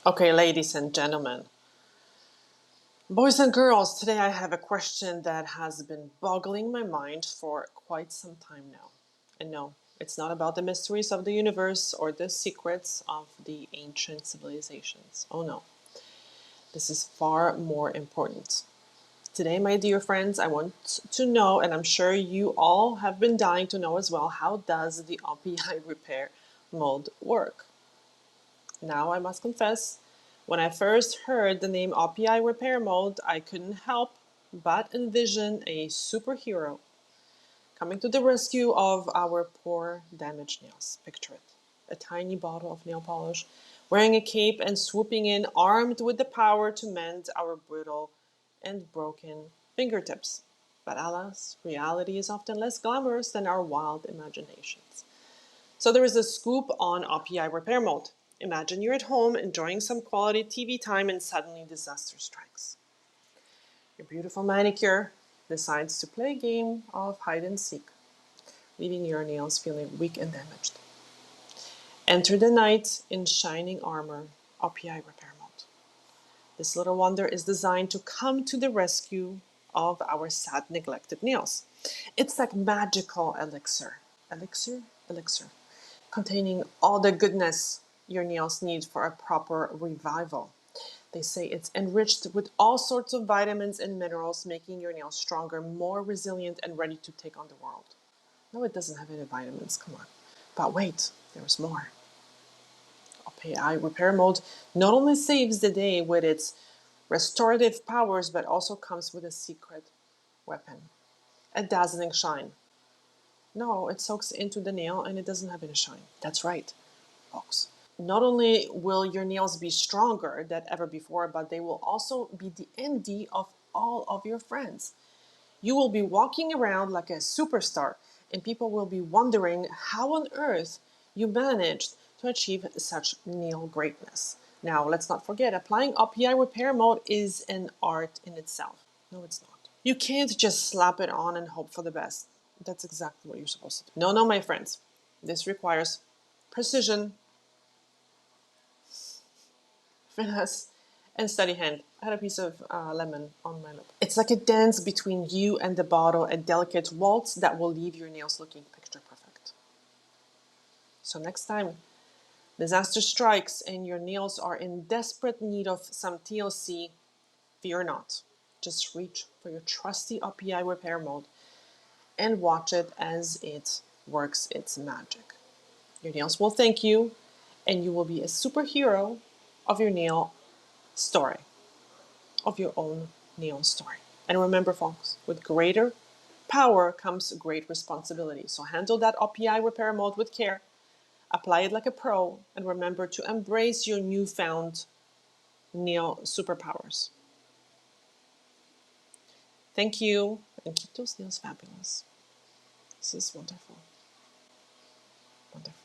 Okay, ladies and gentlemen, boys and girls, today I have a question that has been boggling my mind for quite some time now. And no, it's not about the mysteries of the universe or the secrets of the ancient civilizations. Oh no, this is far more important. Today, my dear friends, I want to know, and I'm sure you all have been dying to know as well, how does the OPI repair mode work? Now, I must confess, when I first heard the name OPI Repair Mode, I couldn't help but envision a superhero coming to the rescue of our poor damaged nails. Picture it. A tiny bottle of nail polish, wearing a cape and swooping in, armed with the power to mend our brittle and broken fingertips. But alas, reality is often less glamorous than our wild imaginations. So there is a scoop on OPI Repair Mode. Imagine you're at home enjoying some quality TV time and suddenly disaster strikes. Your beautiful manicure decides to play a game of hide and seek, leaving your nails feeling weak and damaged. Enter the knight in shining armor, OPI Repair Mode. This little wonder is designed to come to the rescue of our sad, neglected nails. It's like magical elixir. Elixir? Elixir. Containing all the goodness your nails need for a proper revival. They say it's enriched with all sorts of vitamins and minerals, making your nails stronger, more resilient, and ready to take on the world. No, it doesn't have any vitamins, come on. But wait, there's more. OPI Repair Mode not only saves the day with its restorative powers, but also comes with a secret weapon, a dazzling shine. No, it soaks into the nail and it doesn't have any shine. That's right, folks. Not only will your nails be stronger than ever before, but they will also be the envy of all of your friends. You will be walking around like a superstar, and people will be wondering how on earth you managed to achieve such nail greatness. Now, let's not forget, applying OPI Repair Mode is an art in itself. No, it's not. You can't just slap it on and hope for the best. That's exactly what you're supposed to do. No, no, my friends. This requires precision, finesse, and steady hand. I had a piece of lemon on my lip. It's like a dance between you and the bottle, a delicate waltz that will leave your nails looking picture perfect. So next time disaster strikes and your nails are in desperate need of some TLC, fear not. Just reach for your trusty OPI Repair Mode and watch it as it works its magic. Your nails will thank you, and you will be a superhero of your nail story, of your own nail story. And remember, folks, with greater power comes great responsibility. So handle that OPI Repair Mode with care, apply it like a pro, and remember to embrace your newfound nail superpowers. Thank you, and keep those nails fabulous. This is wonderful. Wonderful.